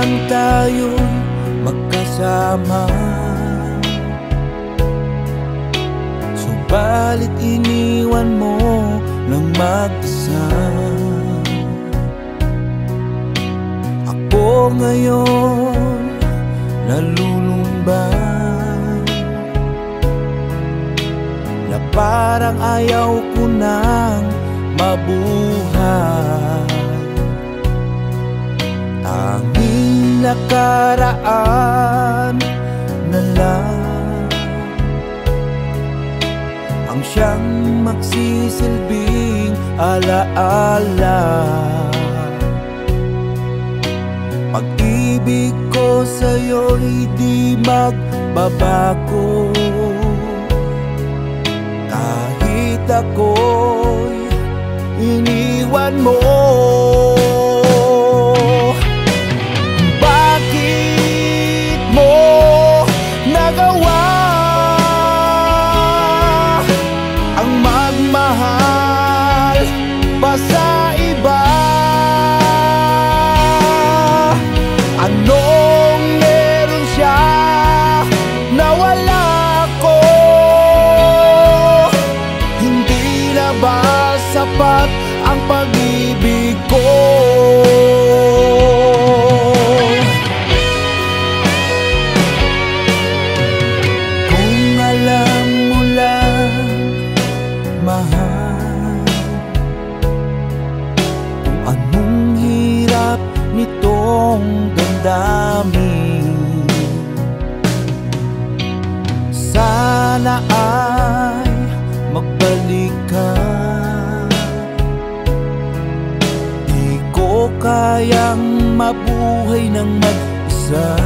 lang tayo'y magkasama, subalit iniwan mo ng mag-isa. Ako ngayon nalulumban, na parang ayaw ko nang mabuhay. Tanging nakaraan na lang ang siyang magsisilbing alaala. Pag-ibig ko sa'yo'y di magbabago, kahit ako'y iniwan mo. Bakit mo nagawa ang magmahal pa sa iba? Anong meron siya na wala ako? Hindi na ba sapat ang pag-ibig ko? Kung alam mo lang, mahal, kung anong hirap nitong damdamin, sana ay magbalik ka. Di ko kayang mabuhay ng mag-isa.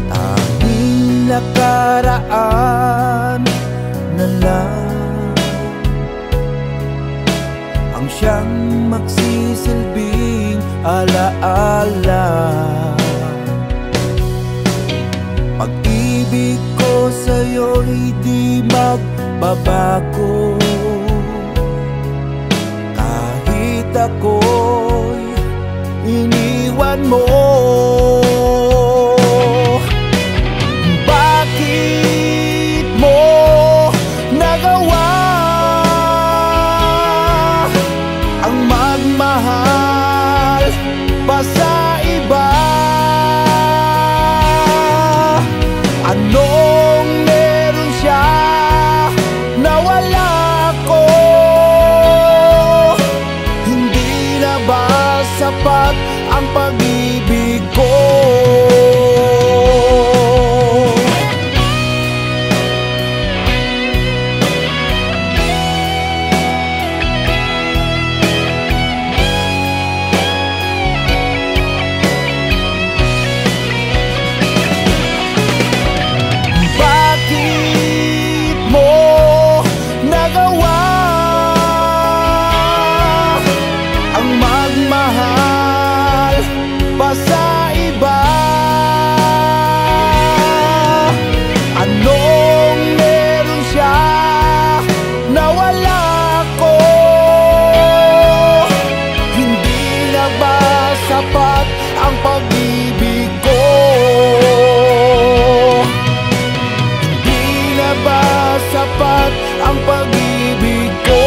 Tanging nakaraan na lang ang siyang magsisilbing alaala. Pag-ibig ko sa'yo'y di magbabago, kahit ako'y iniwan mo. Bakit mo nagawa ang magmahal pa sa iba? Anong meron siya na wala ako? Hindi na ba sapat ang pag-ibig ko? Sa iba, anong meron siya na wala ako? Hindi na ba sapat ang pag-ibig ko? Hindi na ba sapat ang pag-ibig ko?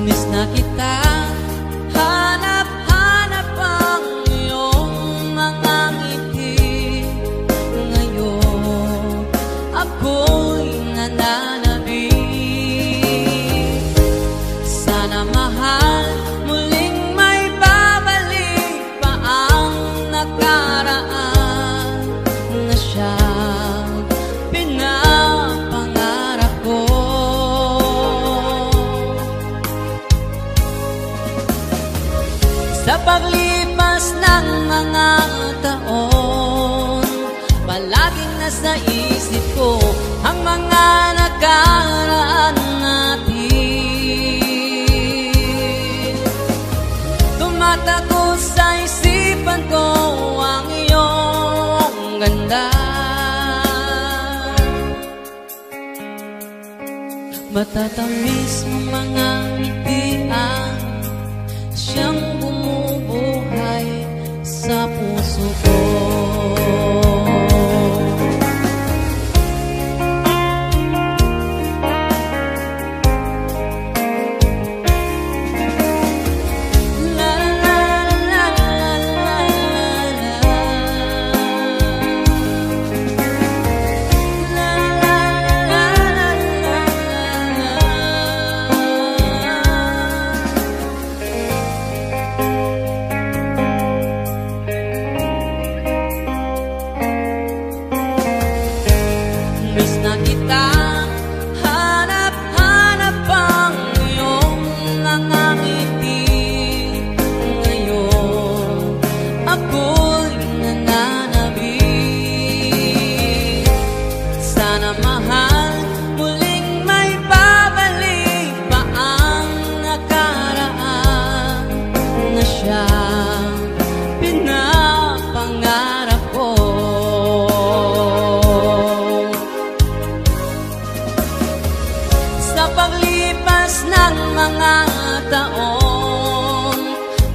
Miss na kita, hanap-hanap ang iyong mga ngiti. Ngayon, ako'y nananabik. Sana mahal, muling may babalik pa ang nakaraan na siyang pinapangarap ko. Sa paglipas ng mga taon, palaging nasa isip ko ang mga nakaraan natin. Tumatakbo sa isipan ko ang iyong ganda. Matatamis mong mga ngitian, siyang bumubuhay sa puso ko.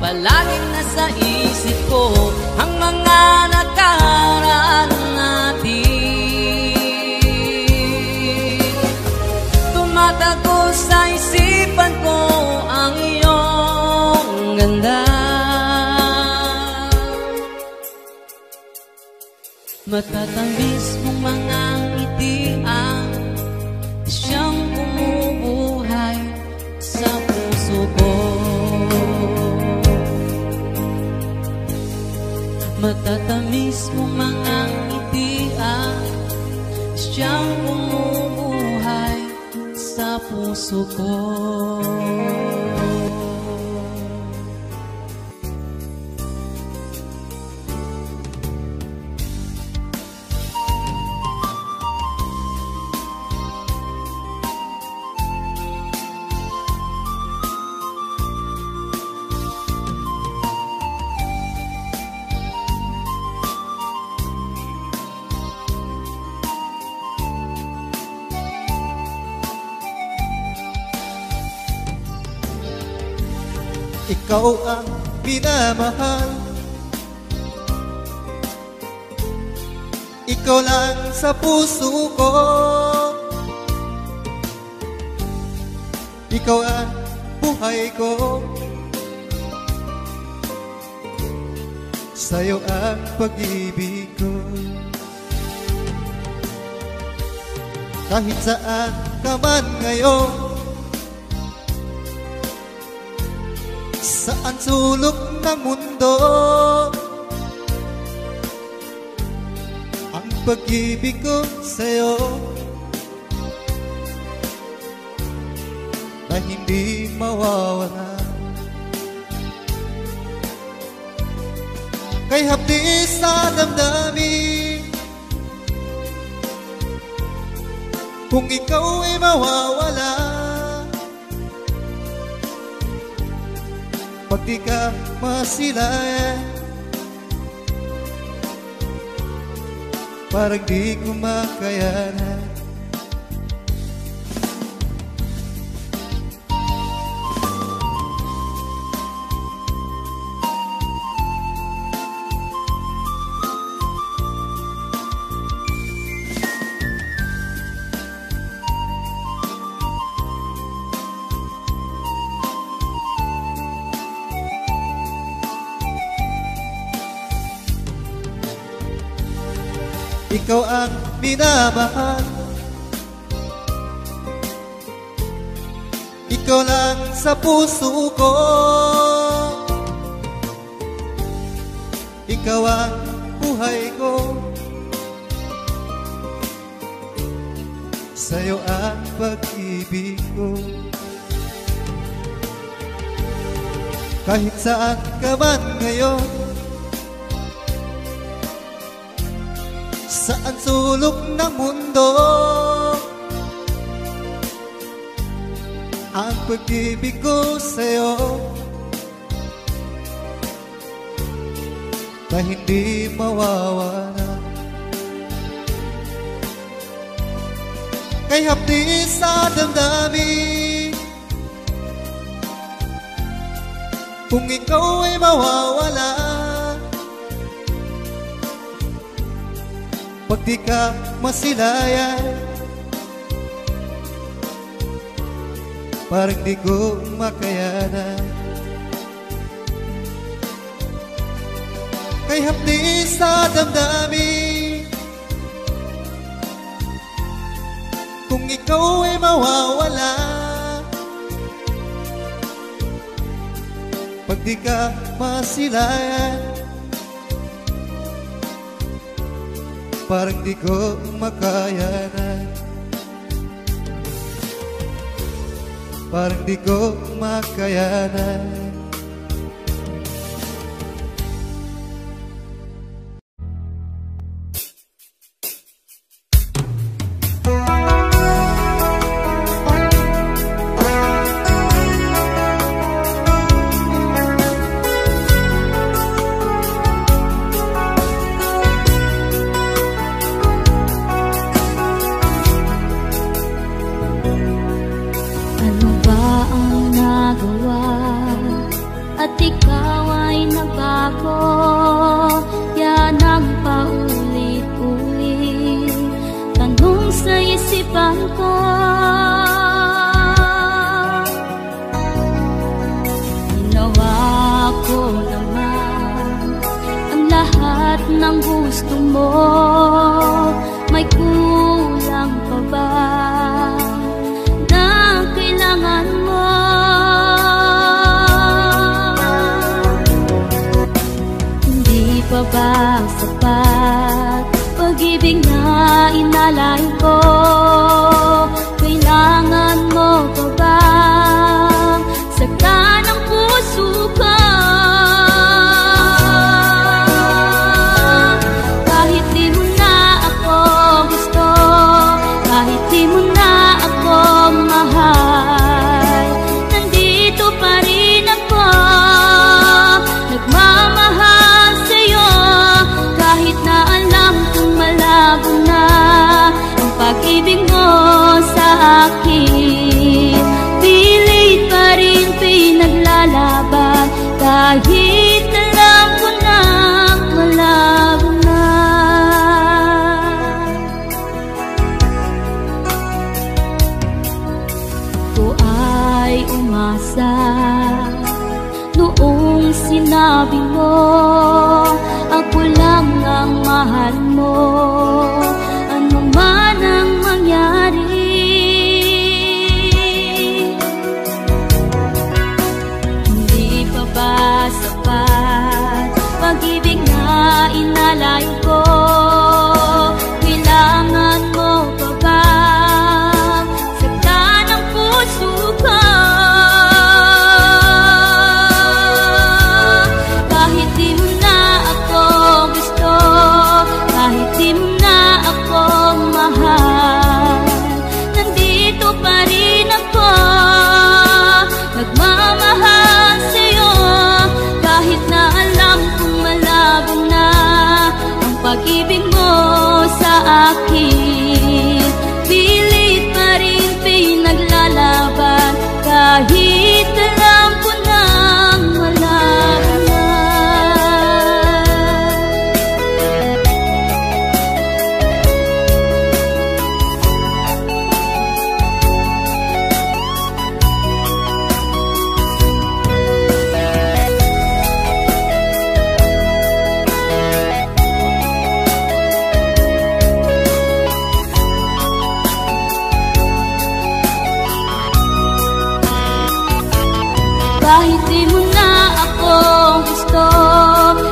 Palaging nasa isip ko ang mga nakaraan natin. Tumatago sa isipan ko ang iyong ganda. Matatamis mong mga ngitian, siyang bumubuhay sa puso ko. Matatamis mong mga ngitian, siyang bumubuhay sa puso ko. Ikaw ang minamahal, ikaw lang sa puso ko. Ikaw ang buhay ko, sa'yo ang pag-ibig ko. Kahit saan ka man ngayon, saan sulok ng mundo, ang pag-ibig ko sa'yo na hindi mawawala. Kay hapdi sa damdamin, kung ikaw ay mawawala, pag di ka masilayan, parang di ko makayanan. Ikaw ang minamahal, ikaw lang sa puso ko. Ikaw ang buhay ko, sa'yo ang pag-ibig ko. Kahit saan ka man ngayon, saan sulok ng mundo. Ang pag-ibig ko sa'yo na hindi mawawala. Kay hapdi sa damdamin, kung ikaw ay mawawala, pag di ka masilayan, parang di ko makayanan. Kay hapdi sa damdamin, kung ikaw ay mawawala, pag di ka masilayan, parang di ko makayanan. Parang di ko makayanan. At ikaw ay nagbago, yan ang paulit-ulit tanong sa isipan ko. Ginawa ko naman ang lahat ng gusto mo, may kulang pa ba na kailangan mo? Pa ba sapat pag-ibig na inalay ko? Kailangan mo pa ba saktan ang puso ko? Kahit di mo na ako gusto, kahit di mo na ako mahal, nandito pa rin ako nagmamahal. Kahit na alam kong malabo na ang pag-ibig mo sa akin, pilit pa rin pinaglalaban kahit alam ko na malabo na. Ko ay umasa noong sinabi mo ako lang ang mahal mo, ano man ang mangyari. Hindi pa ba sapat pag-ibig na inalay ko? Kailangan mo pa ba saktan ang puso ko? Kahit di mo na ako gusto, kahit di mo na ako mahal, nandito pa rin ako nagmamahal sa'yo. Kahit na alam kong malabo na ang pag-ibig mo sa akin, pilit pa rin pinaglalaban kahit alam ko na malabo na. Kahit di mo na ako gusto,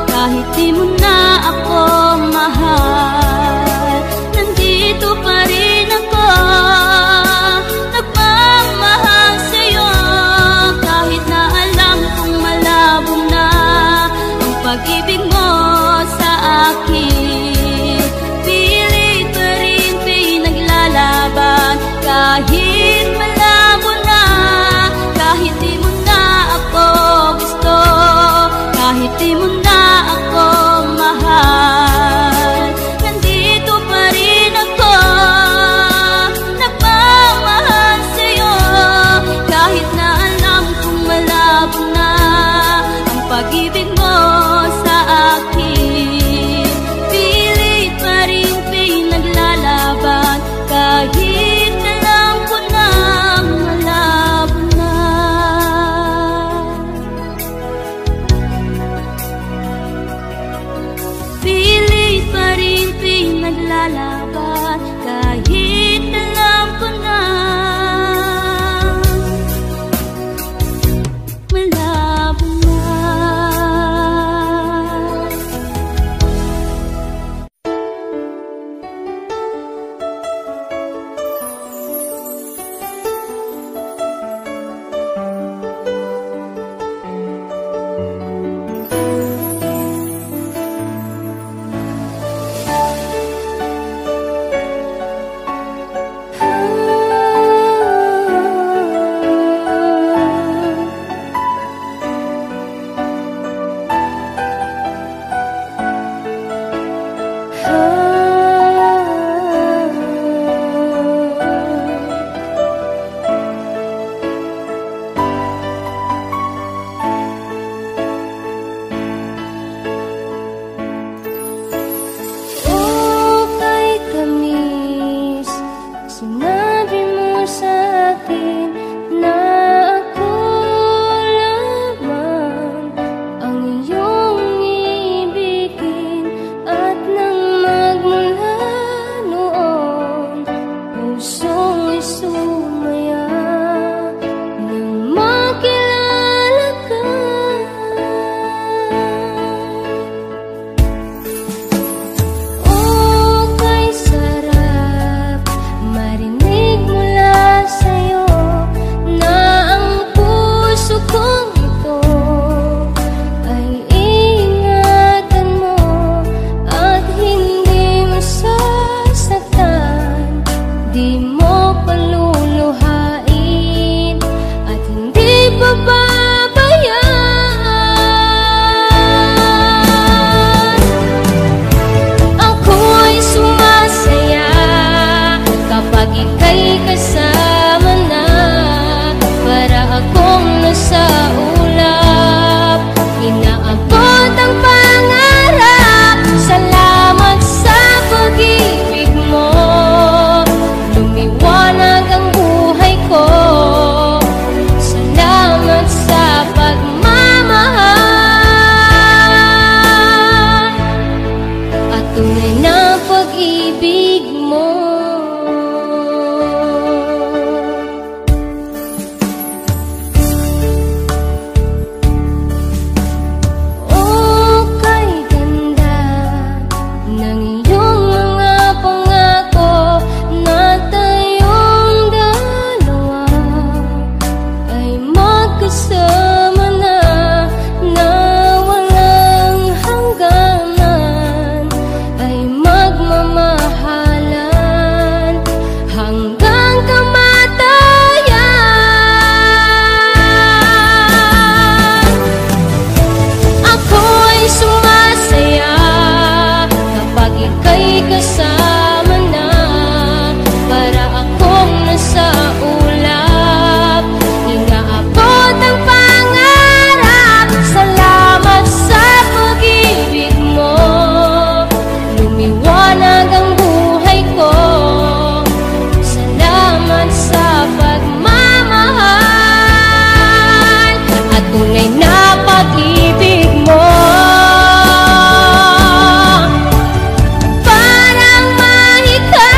kahit di mo na ako mahal, nandito pa rin ako nagmamahal sa'yo. Kahit na alam kong malabo na ang pag-ibig mo sa akin, kasama na, na walang hangganan, ay magmamahalan hanggang kamatayan. Ako'y sumasaya kapag ika'y kasama na, para akong nasa ulap, inaabot ang pangarap. Salamat sa pag-ibig mo, lumiwanag ang buhay ko. Salamat sa pagmamahal at tunay na pag-ibig mo. Parang mahika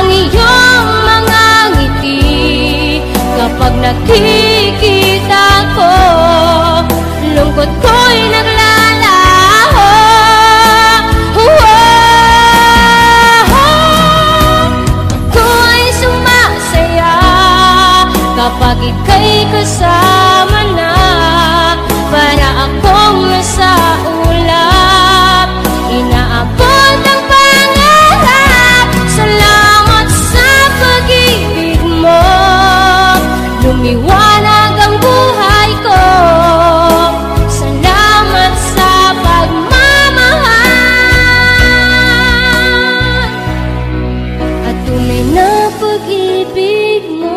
ang iyong mga ngiti kapag nakikita ko, lungkot ko'y naglalaho. Ako'y sumasaya kapag ika'y kasama na, para akong nasa ulap, inaabot ang pangarap. Salamat sa pag-ibig mo, lumiwanag ang buhay ko. Salamat sa pagmamahal at tunay na pag-ibig mo.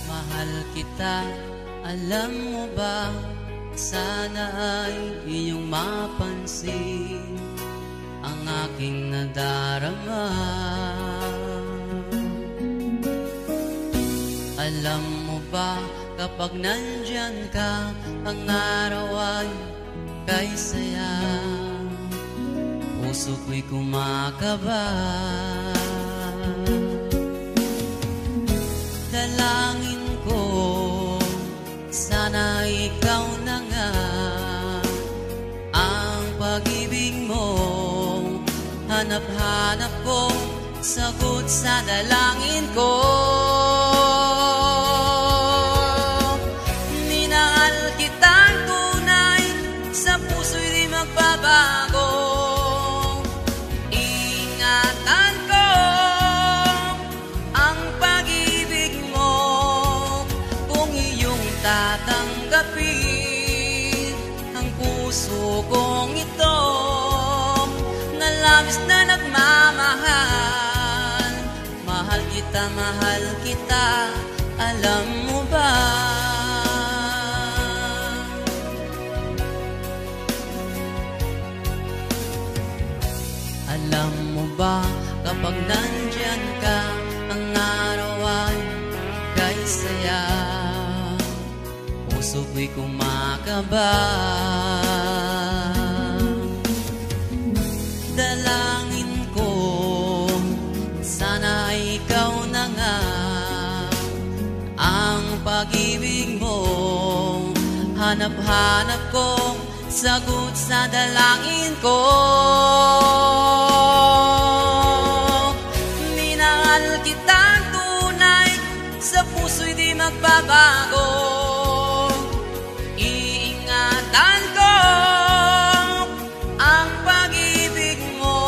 Mahal kita, alam mo ba? Sana ay iyong mapansin ang aking nadarama. Alam mo ba, kapag nandyan ka, ang araw ay kay saya. Puso ko'y kumakaba. Dalangin ko, sana ikaw na nga ang pag-ibig mo. Hanap-hanap ko sagot sa dalangin ko. Minahal kitang tunay, sa puso'y di magbabago. Ingatan ko ang pag-ibig mo, kung iyong tatanggapin ang puso kong ito, na labis na nagmamahal. Mahal kita, alam mo ba? Alam mo ba, kapag nandyan ka, ang araw ay kay saya. Puso ko'y kumakaba. Dalangin ko, sana ikaw na nga ang pag-ibig mo. Hanap-hanap ko sagot sa dalangin ko. Minahal kitang tunay, sa puso'y di magbabago. Iingatan ko ang pag-ibig mo,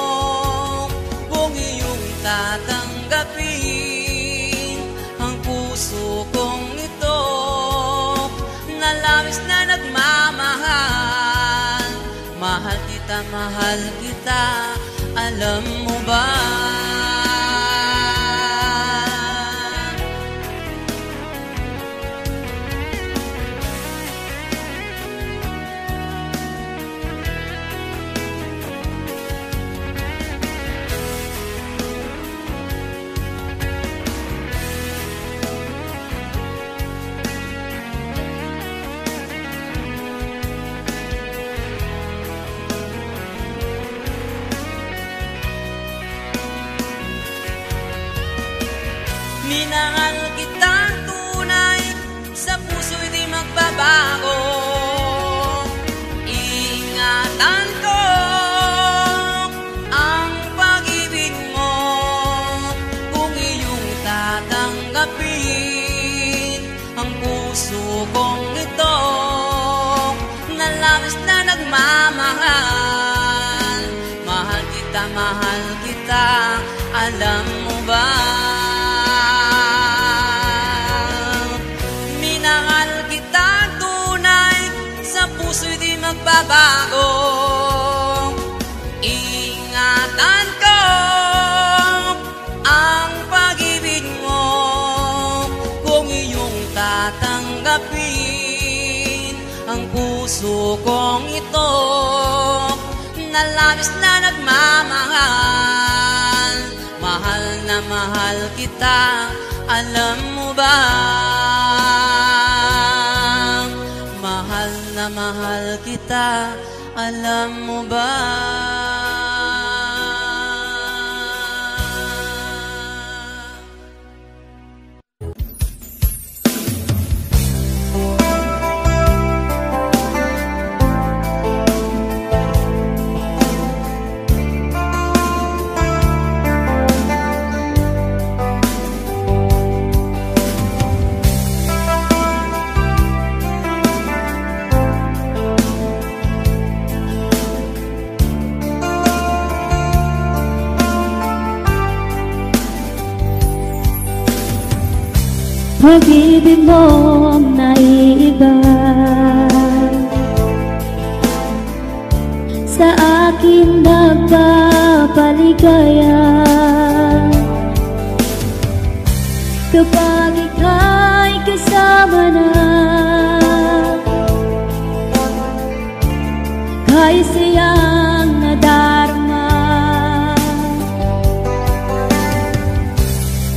kung iyong tatanggapin ang puso kong ito, na labis na nagmamahal. Mahal kita, alam mo ba? puso kong ito na labis na nagmamahal. Mahal kita, alam mo ba? Minahal kita tunay, sa puso'y di magbabago. Ingatan ko ang pag-ibig mo, kung iyong tatanggapin ang puso kong ito na labis na nagmamahal. Mahal kita, alam mo ba? Mahal kita, alam mo ba? Pag-ibig mong naiiba sa akin nagpapaligaya. Kapag ika'y kasama na, kay siyang nadarama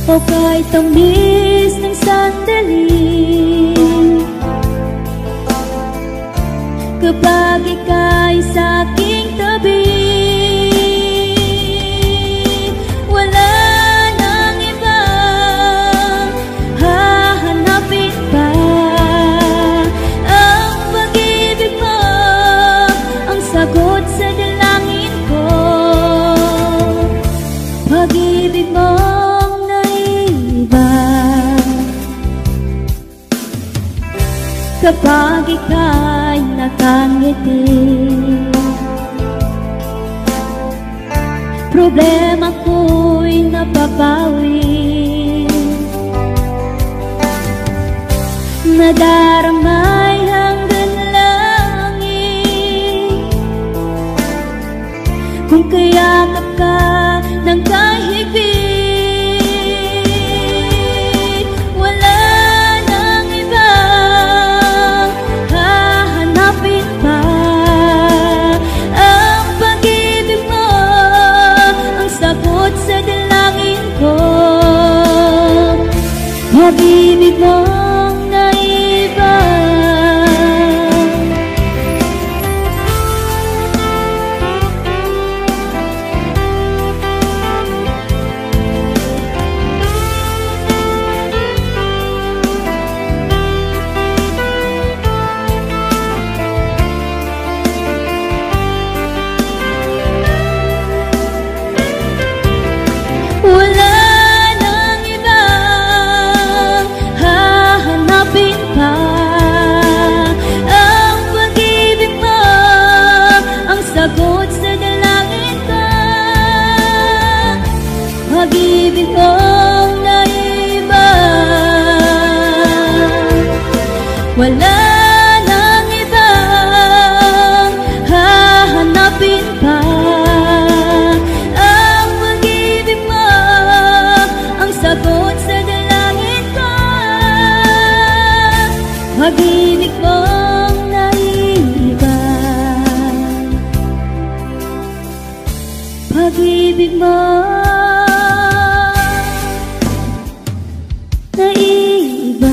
o kay tamis ng sandali. Kapag ika'y sa aking tabi, wala nang ibang hahanapin pa. Ang pag-ibig mo ang sagot sa dalangin ko. Pag-ibig mong naiba kapag ika'y nakangiti. Problema ko'y napapawi, nadaramay hanggang langit. Kung kayakap ka ng kahigpit, wala nang ibang hahanapin pa. Ang pag-ibig mo ang sagot sa dalangin ko. Pag-ibig mong naiba. Wala nang ibang hahanapin pa. Ang pag-ibig mo ang sagot sa dalangin ko. Pag-ibig mong naiba. Wala nang ibang hahanapin pa. Ang pag-ibig mo ang sagot sa dalangin ko. Pag-ibig mong naiba. Pag-ibig mo naiba.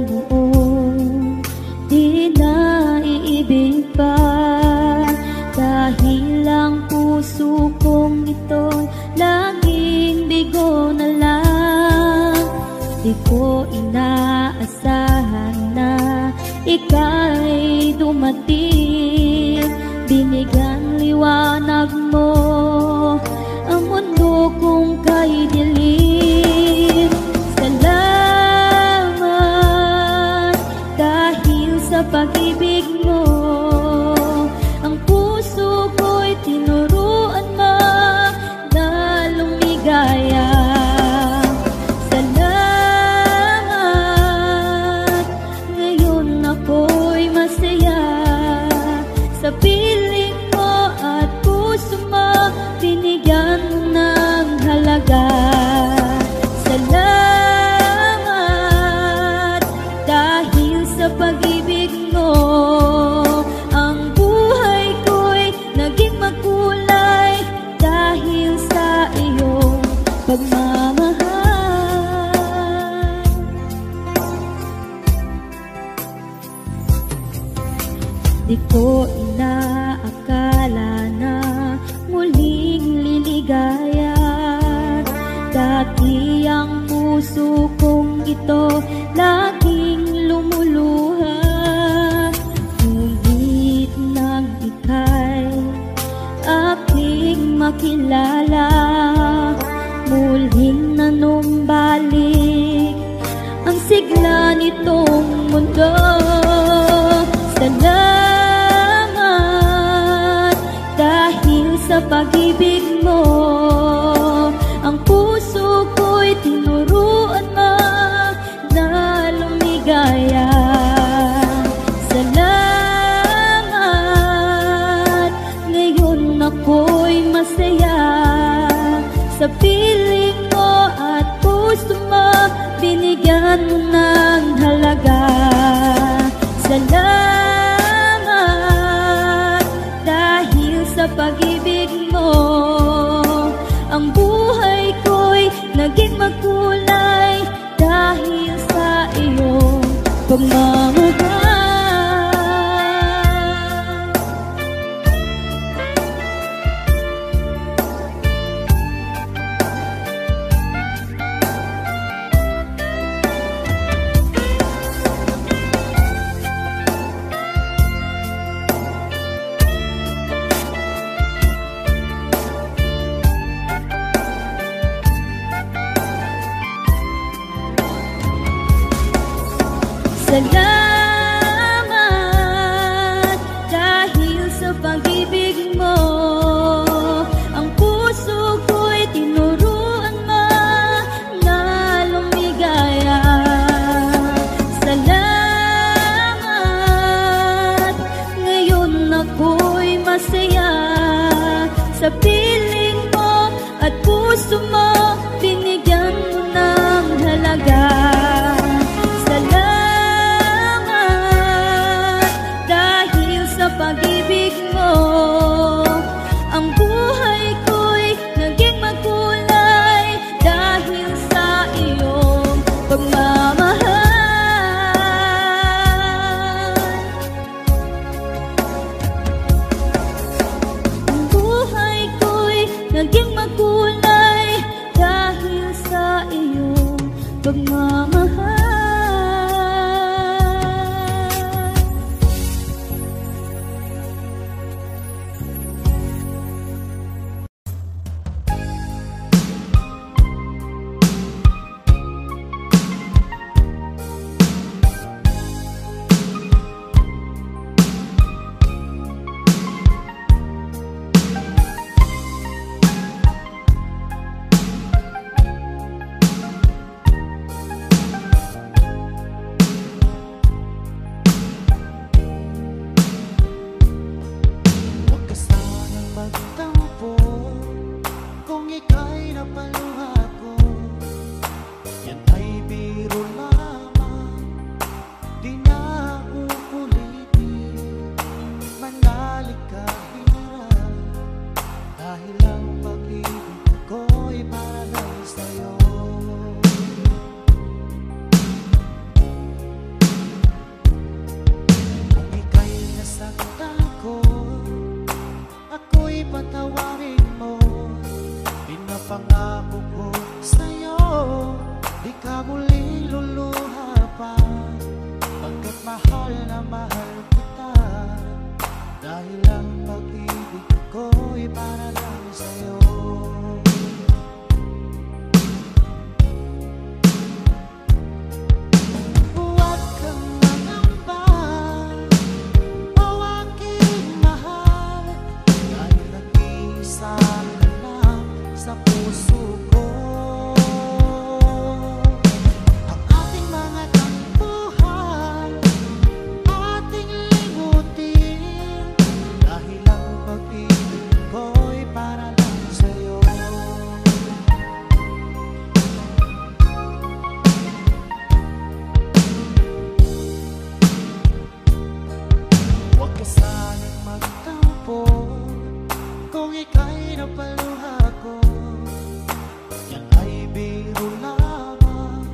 noon di na iibig pa, dahil ang puso kong ito laging bigo na lang. Di ko inaasahan na ika'y dumating, binigyan liwanag mo ang mundo kong kay dilim. Salamat dahil sa pag-ibig mo, ang puso ko'y tinuruan mo na lumigaya. Salamat, ngayon ako'y masaya sa piling mo at puso mo, binigyan ng halaga. Salamat dahil sa pag-ibig mo, ang buhay ko'y naging makulay dahil sa iyong pagmamahal. Di ko inaakala na muling liligaya, dati ang puso kong ito laging lumuluha. Ngunit nang ika'y aking makilala, muling nanumbalik ang sigla nitong mundo. Salamat dahil sa pag-ibig mo, ang puso ko'y tinuruan mo na lumigaya. Salamat, ngayon ako'y masaya sa piling mo at puso mo, binigyan mo ng halaga. Salamat dahil sa pag-ibig mo, ang buhay ko'y naging makulay dahil sa iyong pagmamahal. Salamat dahil sa pag-ibig mo, ang puso ko'y tinuruan mo na lumigaya. Salamat, ngayon ako'y masaya sa piling mo at puso mo, binigyan mo ng halaga. Salamat dahil ang pag-ibig ko'y para lang sa'yo. Huwag kang mangamba, o aking mahal, dahil nag-iisa ka lang sa puso ko. Ang ating mga tampuhan, ating limutin, dahil ang pag-ibig ko'y para lang sa'yo. Huwag ka sanang magtampo kung ika'y napaluha ko. Yan ay biro lamang,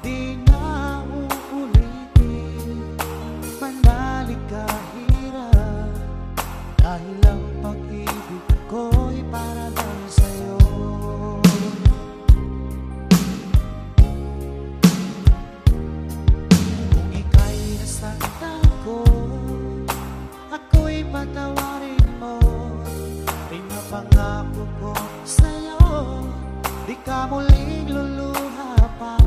di na uulitin. Manalig ka hirap, dahil ang pag-ibig ko'y para lang sa'yo. Kung ika'y nasaktan ko, ako'y patawarin mo. Pinapangako ko sa'yo, di ka muling luluha pa,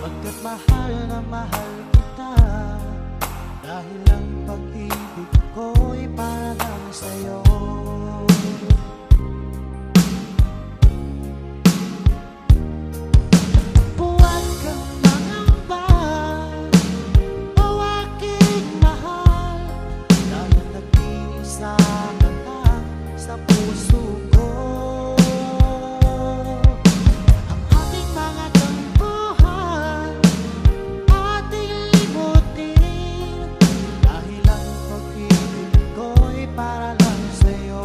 pagkat mahal na mahal kita, dahil ang pag-ibig ko'y para lang sa'yo. Huwag kang mangamba, o aking mahal, dahil nag-iisa ka lang sa puso ko. Ang ating mga tampuhan, ating limutin, dahil ang pag-ibig ko'y para lang sa'yo.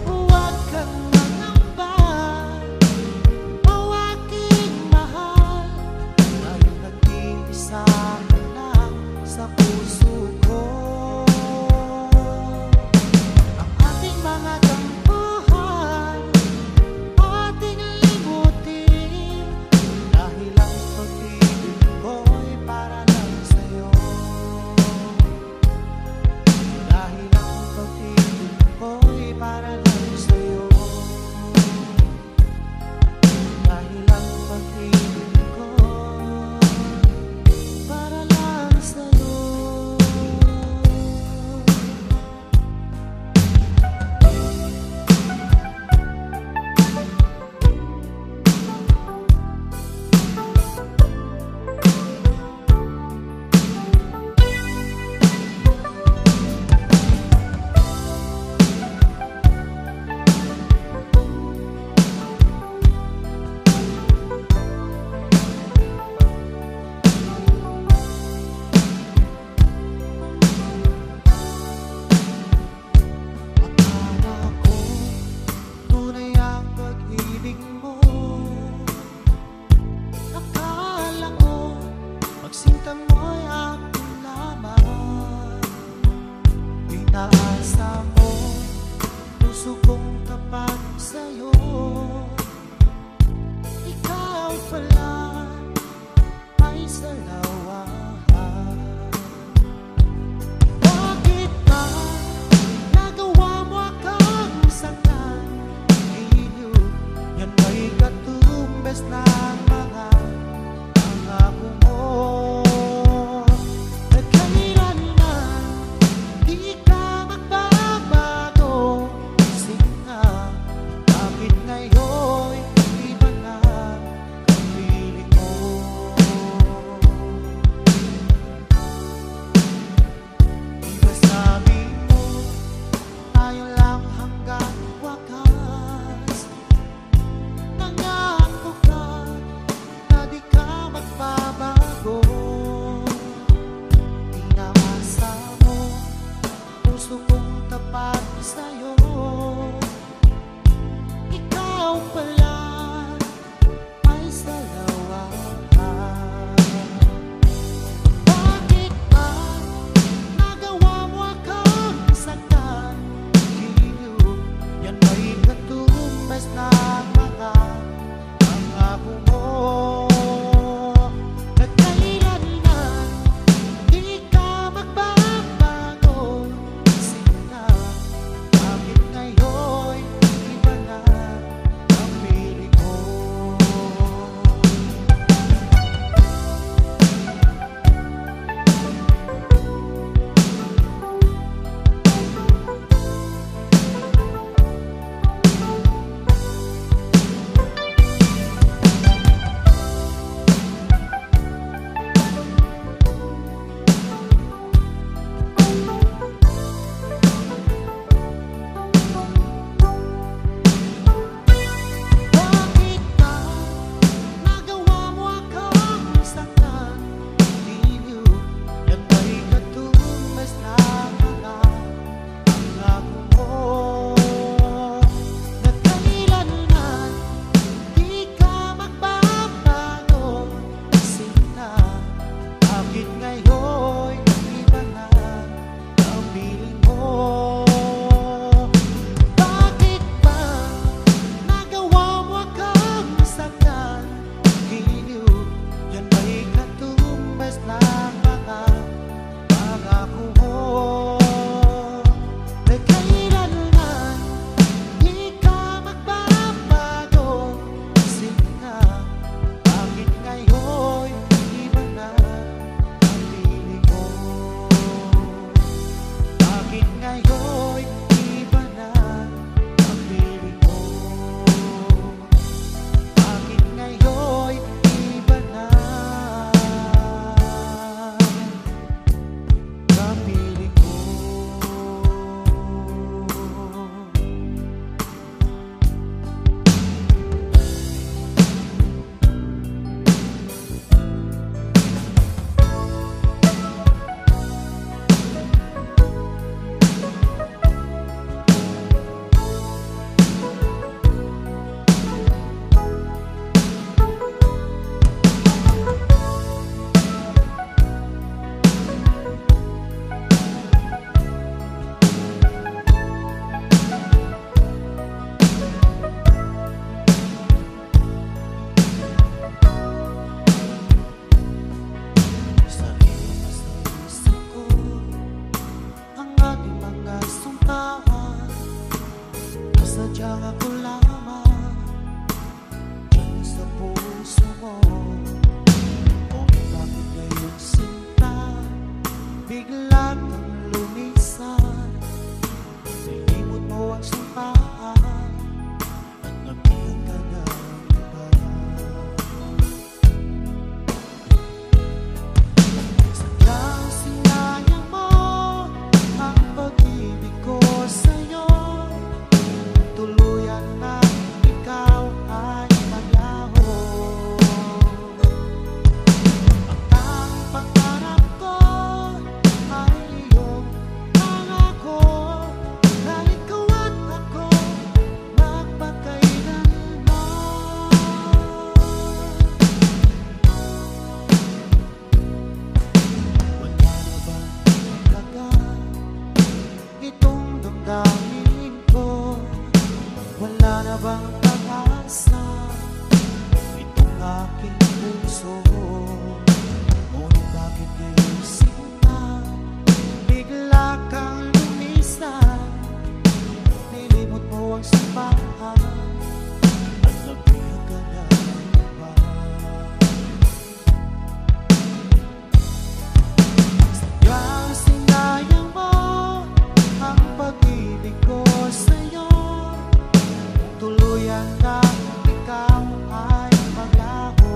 Huwag kang mangamba, o aking mahal, dahil nag-iisa ka lang sa puso ko. Ang ating mga tampuhan, ating limutin, dahil ang pag-ibig ko'y para lang sa'yo. Dahil ang pag-ibig ko'y para lang sa'yo. Dahil ang pag-ibig ko'y para lang sa'yo. Akala ko tunay ang pag-ibig mo. Akala ko pagsinta mo'y akin lamang. Inaasa mo puso kong tapat sa'yo. Ikaw pala ay salawahan. Bakit ba nagawa mo akong saktan? Iyo, yan ba'y katumbes ng mga pangako mo? Nagkailanman, di ka magbabago. Kasi nga, bakit ngayon iba na ang piling mo? Di ba sabi mo, tayo lang hanggang wakas? Nangako ka na di ka magbabago. Pinamasa mo puso kong tapat sa'yo. sadyang ako lamang dyan sa puso mo. Kung bakit ngayon sinta bigla kang lumisan, nilimot mo ang sampaan at nabihan ka ng iba. Sadyang sinayang mo ang pag-ibig ko sa'yo, tuluyan na ikaw ay maglaho. Ang tanging pangarap ko ay iyong pangako na ikaw at ako magpakailanman. Wala na bang halaga itong damdamin ko? Wala na bang pag-asa itong aking puso? Ngunit bakit ngayon sinta bigla kang lumisan, nilimot mo ang sampaan at nabihan ka ng iba. Sadyang sinayang mo ang pag-ibig ko sa'yo, tuluyan na ikaw ay maglaho.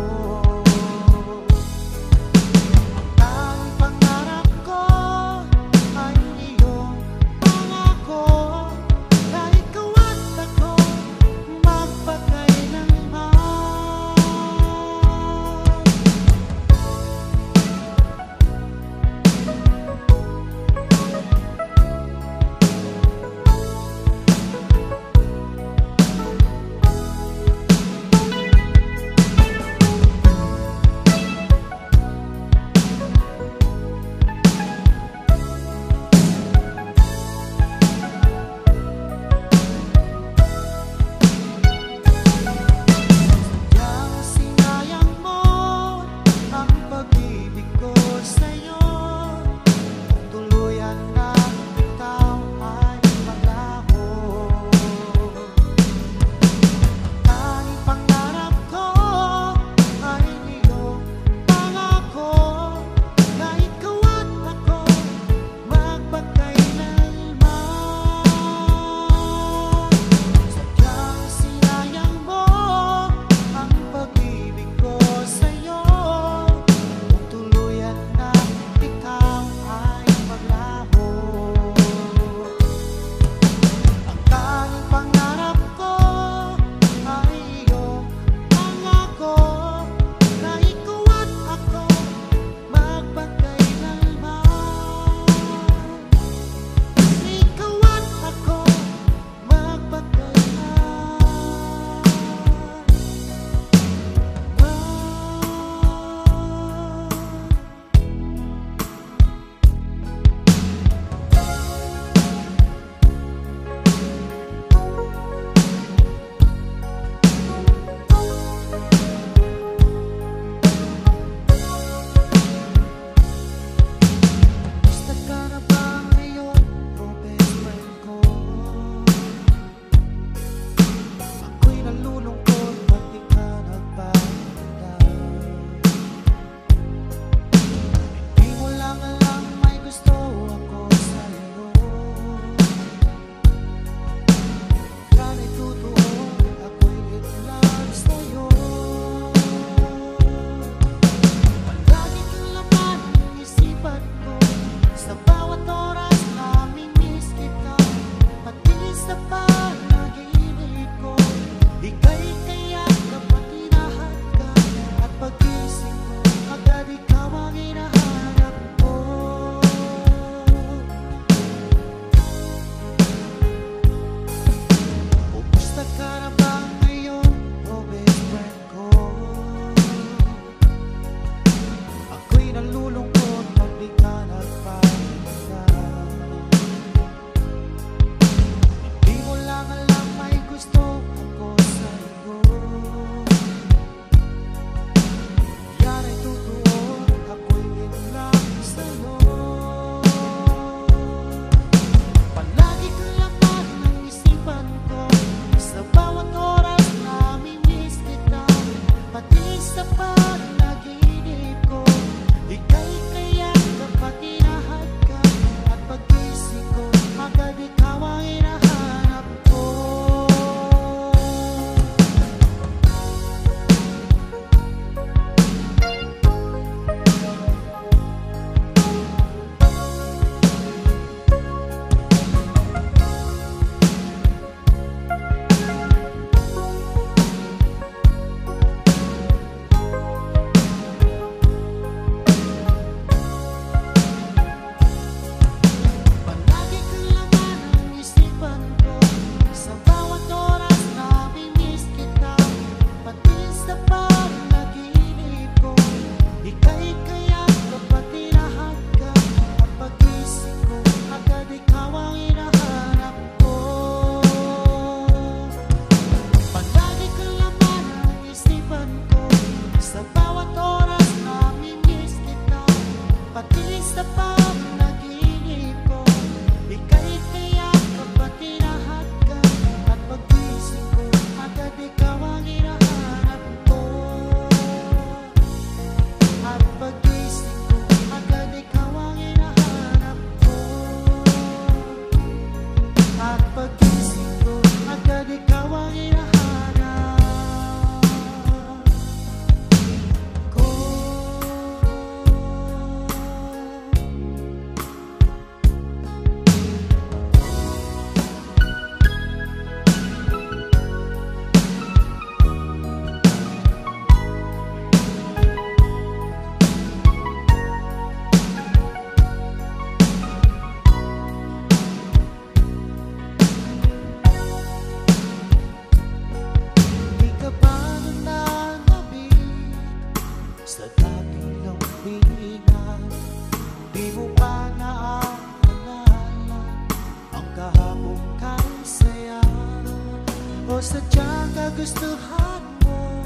O sadyang kagustuhan mo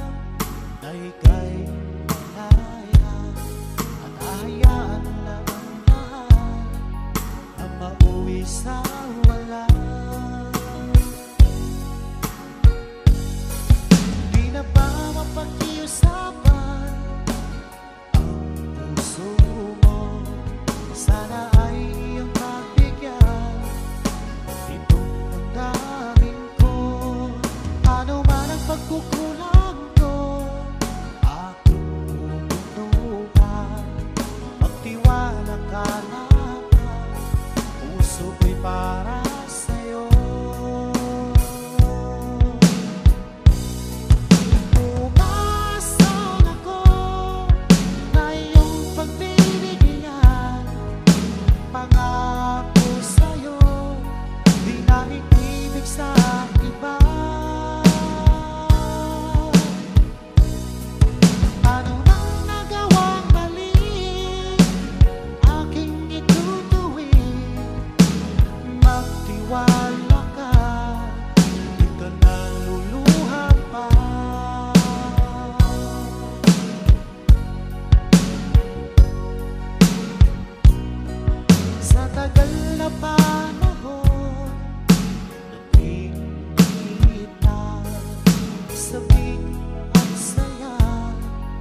na ika'y malaya at ahayaan lang ang lahat na mauwi sa wala. Di na ba mapakiusapan ang puso mo? Sana ay iyong magbigyan itong damdamin ko. Ano man ang pagkukulang ko, aking tutulungan. Magtiwala ka lang, puso ko'y para sa'yo. Umasang ako na iyong pagbibigyan. Pangako sa'yo, di na ibig sa iba. Ano nang nagawang mali, aking itutuwid. Magtiwala ka, di ka naluluha pa. Sa tagal na panahon, naging na sabik at saya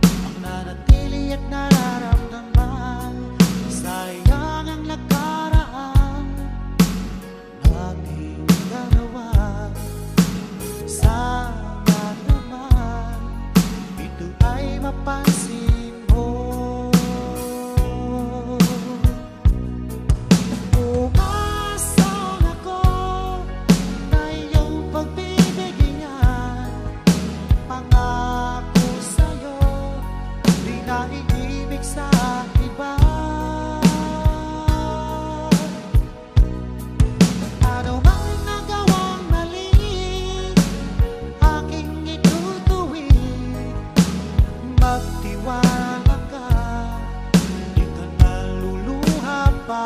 ang nanatili at nararamdaman. Sayang ang nakaraan nating dalawa. Sana naman ito ay mapansin mo. Umasang ako na iyong pagbibigyan. Pangako sa'yo, di na iibig sa iba. Ano mang nagawang mali, aking itutuwid. Magtiwala ka, di ka naluluha pa.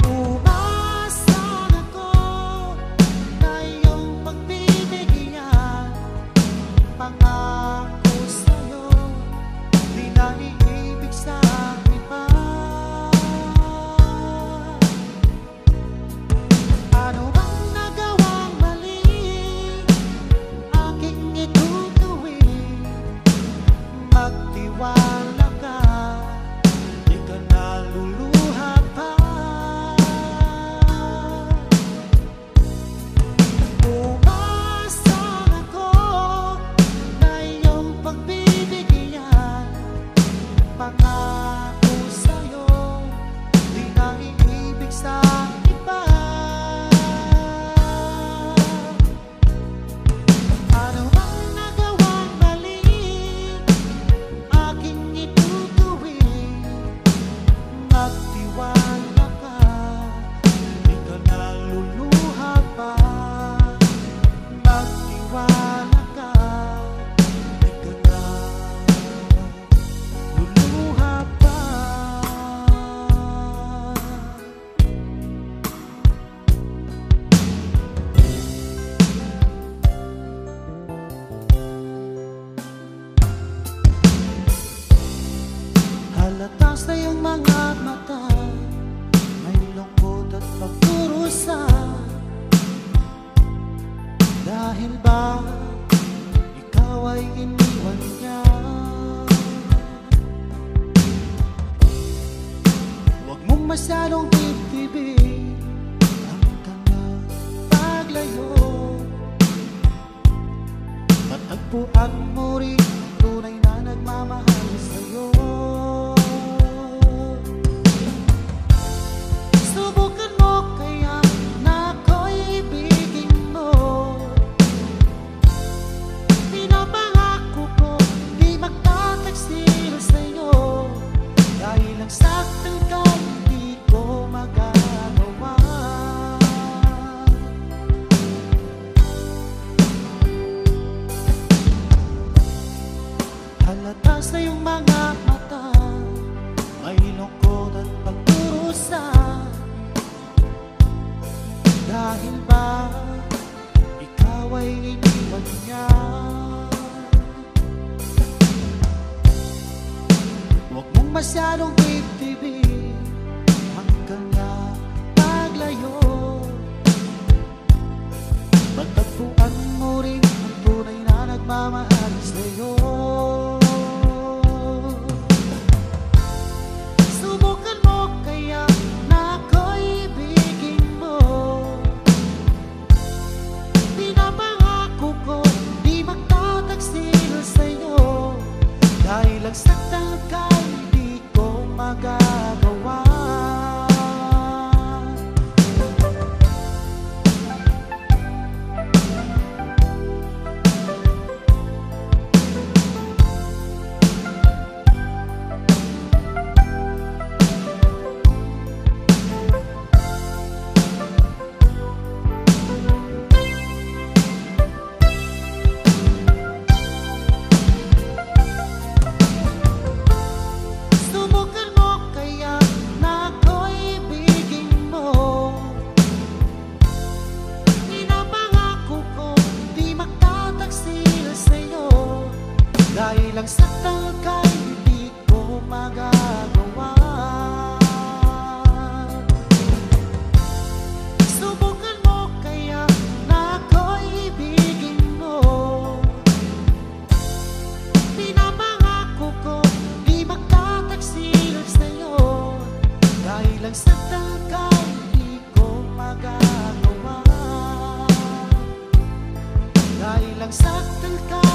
Umasang ako na iyong pagbibigyan. Pangako sa'yo, di na iibig sa iba. Ano bang nagawang mali, aking itutuwid. Magtiwala ka, di ka naluluha pa. Umasang ako na iyong pagbibigyan. Pangako sa'yo, di na iibig sa iba. Ano bang nagawang mali, aking itutuwid. Magtiwala ka, di ka naluluha pa. Magtiwala ka, di ka naluluha pa. Halata sa iyong mga mata, may lungkot at pagkurusa. Dahil ba ikaw ay iniwan niya? Huwag mong masyadong titibig ang kanyang paglayo. Matagpuan mo rin ang tunay na nagmamahal sa'yo. Subukan mo kaya Dahil ba ikaw ay iniwan niya? Huwag mong masyadong titibig hanggang na paglayo. Magtagpuan mo rin ang tunay na nagmamahal sa'yo. Subukan mo kaya na ako'y ibigin mo. Pinapangako ko di magtataksil sa'yo. Dahil ang saktan ka'y di ko magagawa. Dahil ang saktan ka'y di ko magagawa. Subukan mo kaya na ako'y ibigin mo. Pinapangako ko di magtataksil sa'yo. Dahil ang saktan ka'y di ko magagawa. Dahil ang saktan ka'y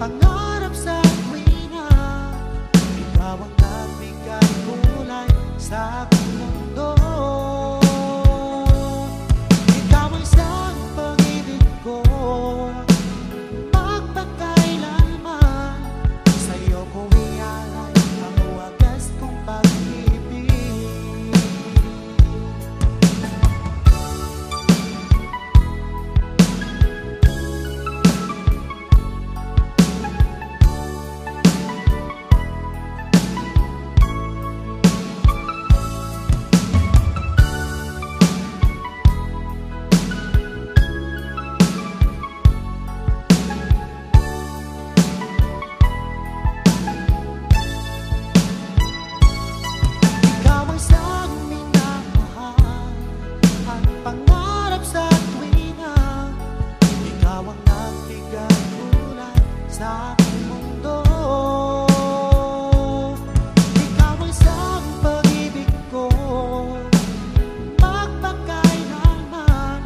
pangarap sa tuwina. Ikaw ang nagbigay kulay sa aking mundo. Ikaw ang isang pag-ibig ko, magpakailanman. Sa'yo ko ialay ang wagas kong pag-ibig. Ikaw ang isang minamahal, ang pangarap sa tuwina. Ikaw ang nagbigay kulay sa aking mundo. Ikaw ang isang pag-ibig ko, magpakailanman.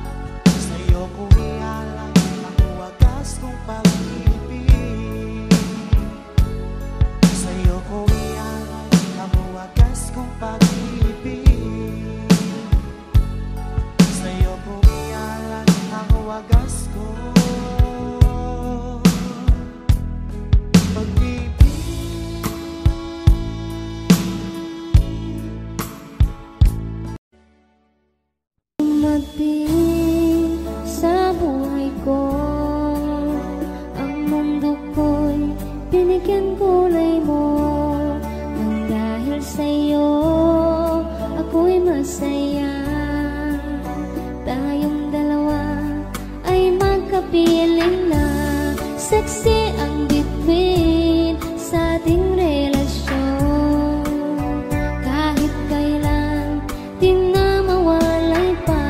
Sa'yo ko ialay ang wagas kong pag-ibig. Sa'yo ko ialay ang wagas kong pag-ibig. Sa'yo ko ialay ang wagas kong pag-ibig. Dumating sa buhay ko, ang mundo ko'y binigyan kulay mo. Nang dahil sa'yo, ako'y masaya. Tayong dalawa ay magkapiling na. Saksi ang bituin sa ating relasyon. Kahit kailan, di na mawalay pa.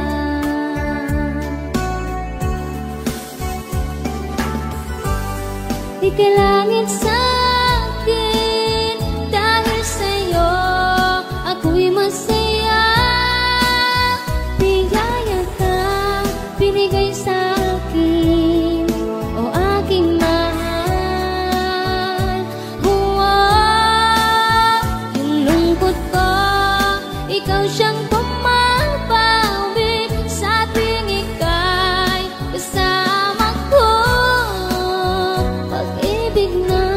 Ika'y langit sa'kin, dahil sa'yo ako'y masaya. Biyaya ka, binigay sa'kin, o aking mahal. Yung lungkot ko, ikaw siyang pumapawi sa tuwing ika'y kasama ko. Pag-ibig na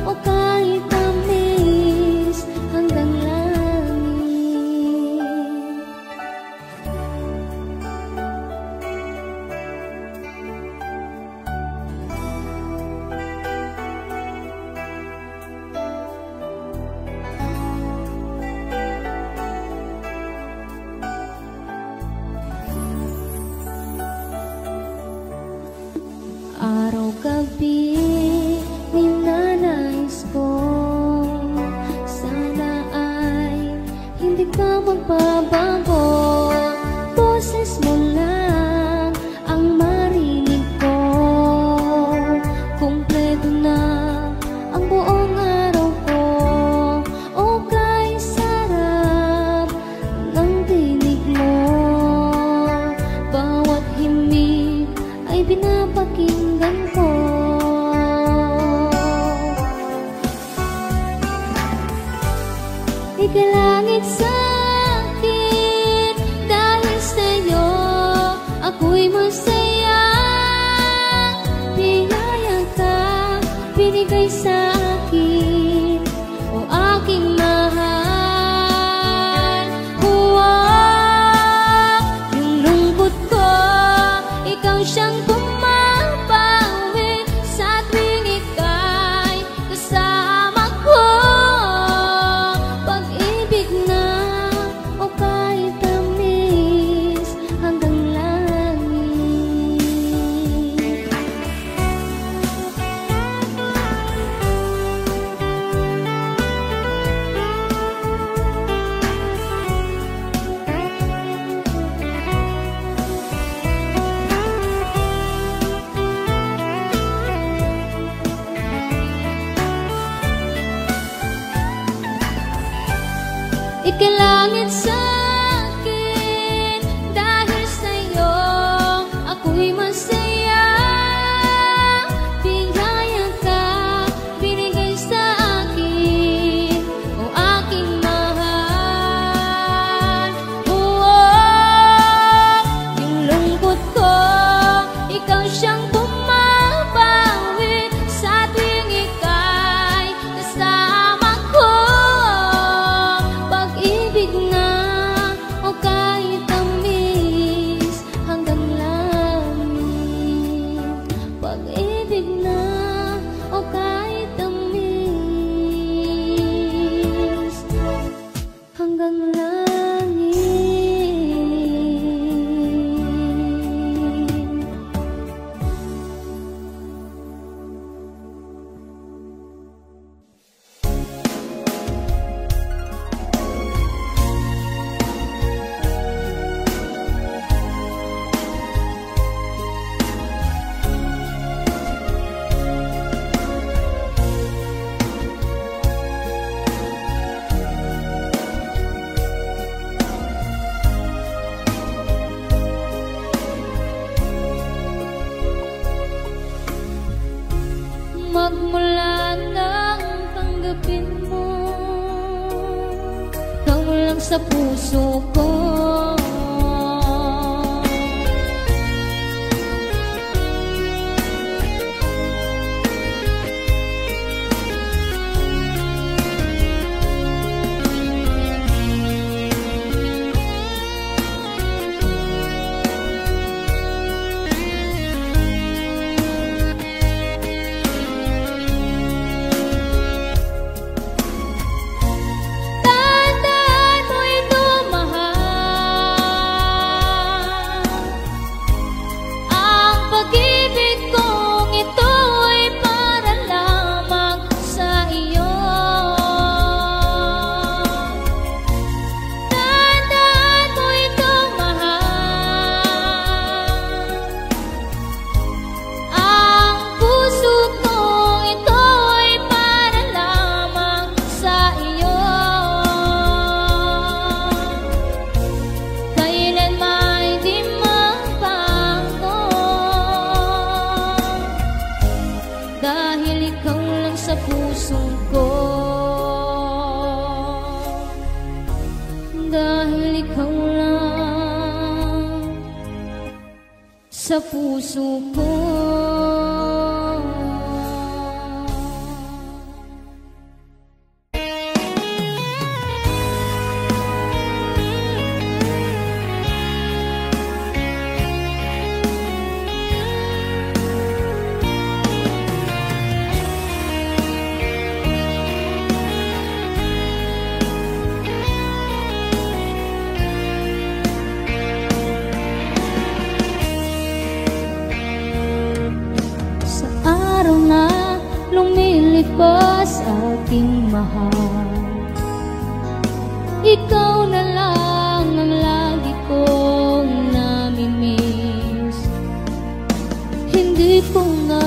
o kahit tamis hanggang langit. Araw-gabi, ninanais ko, sana ay hindi ka magbabago. Boses mo lang ang marinig ko. Kumpleto na ang buong araw ko. O kay sarap ng tinig mo. Bawat himig ay pinapakinggan ko. Ika'y langit sa'kin, dahil sa'yo ako'y masaya. Biyaya ka, binigay sa'kin, o aking mahal. Yung lungkot ko, ikaw siyang pumapawi sa tuwing ika'y kasama ko. Pag-ibig na o kahit tamis hanggang langit. pag-ibig na o kahit tamis hanggang langit. Magmula nang tanggapin mo, ikaw lang sa puso ko. Dahil ikaw lang sa puso ko, dahil ikaw lang sa puso ko. Araw na lumilipas aking mahal, ikaw na lang ang lagi kong namimiss. Hindi ko nga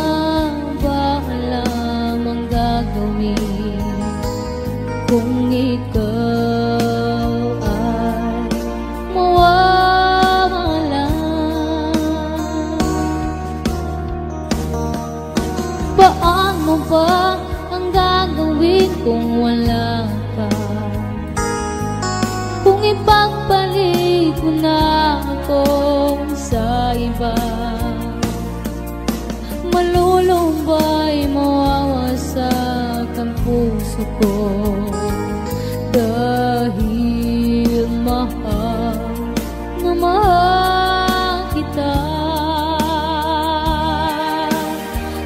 ba alam ang gagawin kung ikaw ay mawawala. Paano ba ang gagawin kung wala ka? Kung ipagpalit mo na ako sa iba, malulumbay, mawawasak ang puso ko. Dahil mahal na mahal kita,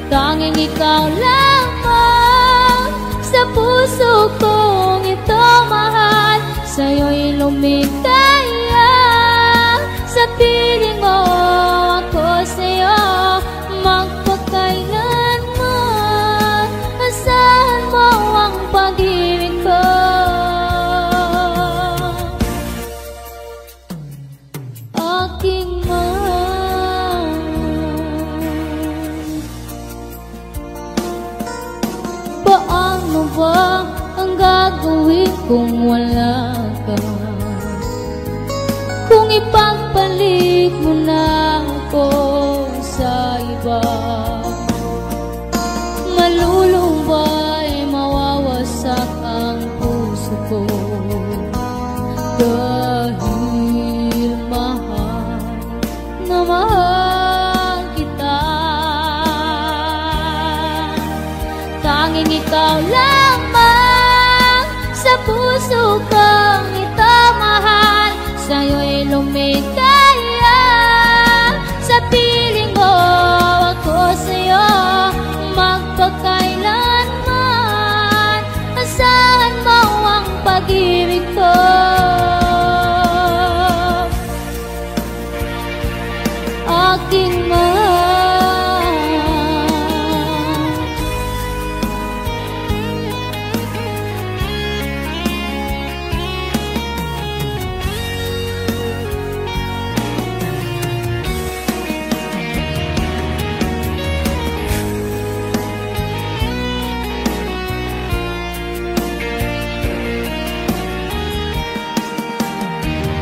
tanging ikaw lamang sa puso kong ito mahal. Sa'yo'y lumikaya, sa piling mo ako sa'yo magpakailanman. Asahan mo ang pag-ibig ko. Aking mahal, paano ba ang gagawin kung wala ka? Kung ipagpalit mo na ako sa iba, malulumbay, mawawasak ang puso ko. Dahil mahal na mahal kita, tanging ikaw lamang sa puso kong ito mahal. Sa'yo'y lumikaya, sa piling mo ako sa'yo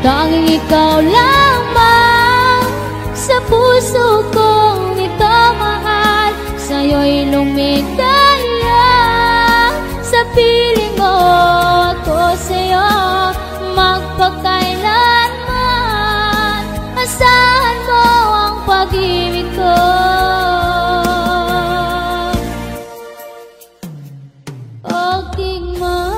tanging ikaw lamang sa puso kong ito mahal. Sa'yo'y lumigaya, sa piling mo ako sa'yo magpakailanman. Asahan mo ang pag-ibig ko. Aking mahal,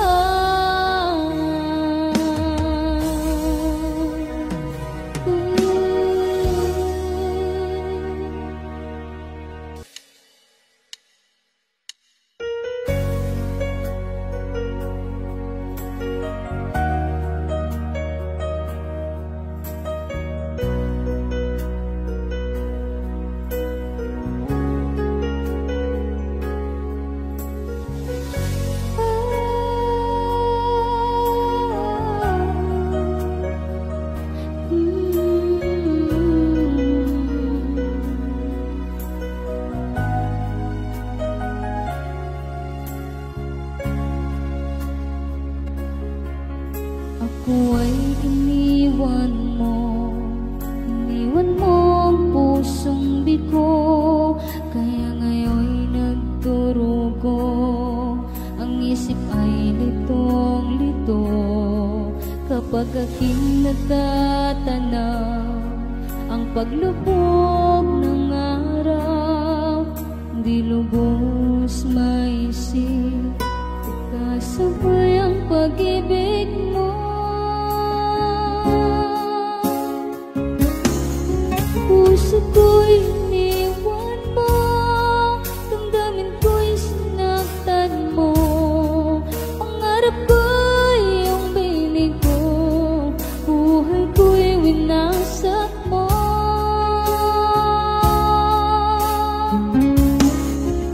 ako ay iniwan mo ang pusong bigo. Kaya ngayon'y nagdurugo, ang isip ay litong-lito. Kapag aking natatanaw ang paglubog ng araw, di lubos maisip kasabay ang pag-ibig mo. Puso ko'y iniwan mo, damdamin ko'y sinaktan mo. Pangarap ko'y iyong binigo, buhay ko'y winasak mo.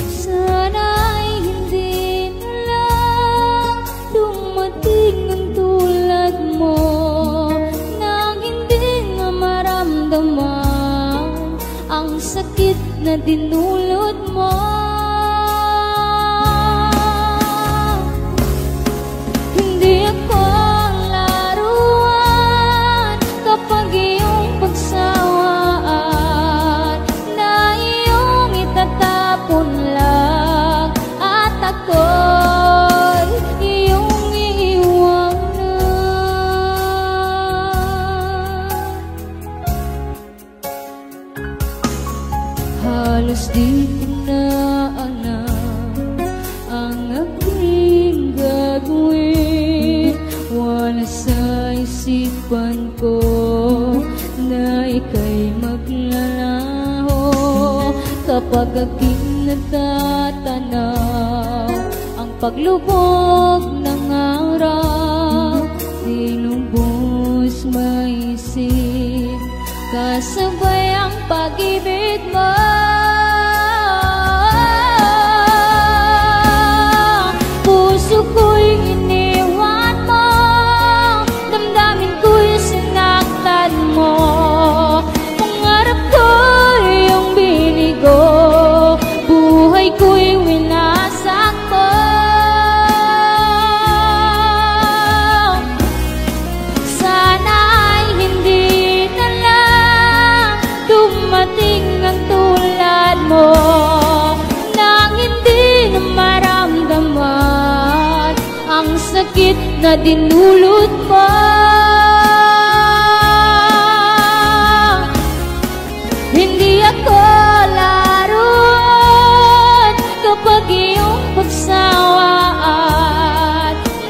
Sana'y hindi na lang dumating ang tulad mo, nang hindi nga maramdaman ang sakit na dinulot mo. Hindi ako laruan kapag iyong pagsawaan, na iyong itatapon lang at ako'y iyong iiwanan. Halos di ko na alam ang aking gagawin. Wala sa isipan ko na ika'y maglalaho. Kapag aking natatanaw ang paglubog ng araw, di lubos maisip kasabay ang pag-ibig mo. Puso ko'y iniwan mo, damdamin ko'y sinaktan mo. Pangarap ko'y iyong binigo, buhay ko'y winasak mo. Sana'y hindi na lang dumating ang tulad mo, nang hindi na maramdaman ang sakit na dinulot mo. Hindi ako laruan kapag iyong pagsawaan,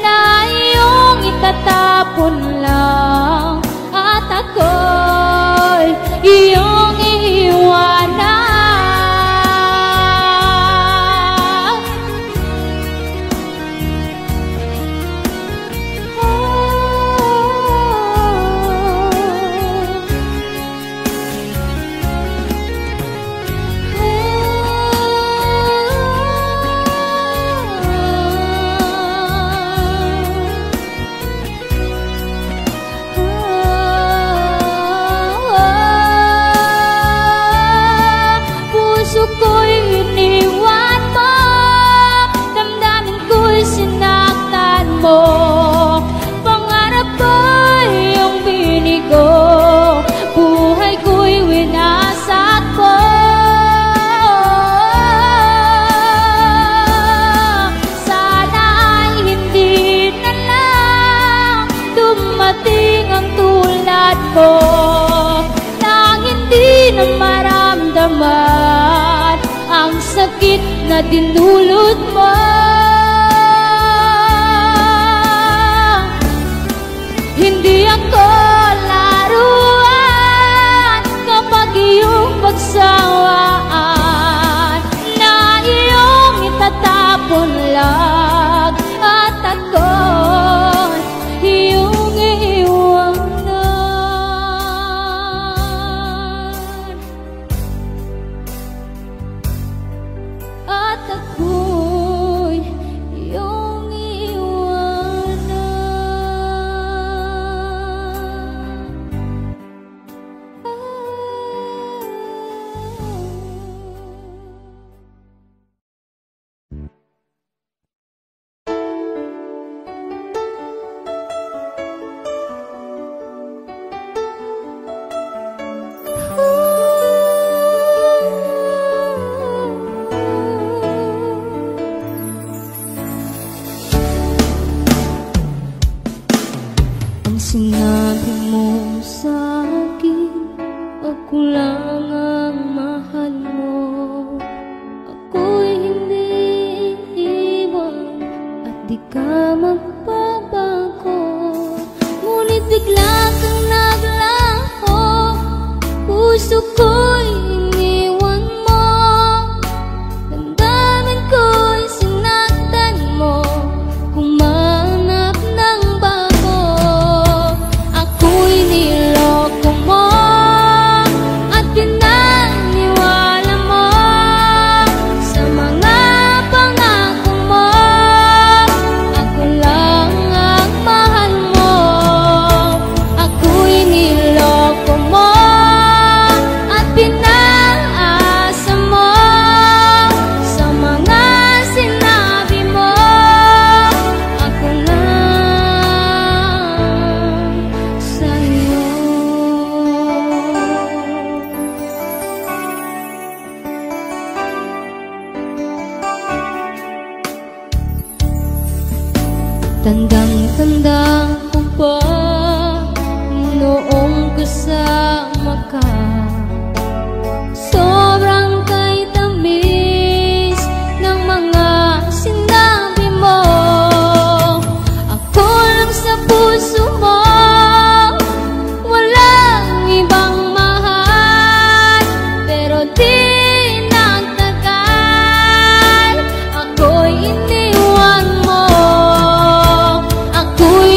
na iyong itatapon lang at ako'y iyong iiwanan. na dinulot mo. Hindi ako laruan kapag iyong pagsawaan na iyong itatapon lang at ako'y iyong iiwanan at ako'y iyong sinabi mo sa akin, ako lang ang mahal mo. Ako'y hindi iiwan at di ka magbabago. Ngunit bigla kang naglaho, puso ko'y iniwan mo. Damdamin ko'y sinaktan mo, kumanap ng bago. Niloko mo at pinaniwala mo sa mga pangako mo. Ako lang ang mahal mo. Ako'y niloko mo at pinaasa mo sa mga sinabi mo. Ako lang sa'yo. Tandang-tanda ko pa noong kasama ka, sobrang kay tamis ng mga sinabi mo. Ako lang sa puso mo, walang ibang mahal, pero di nagtagal, ako'y iniwan mo. Ako'y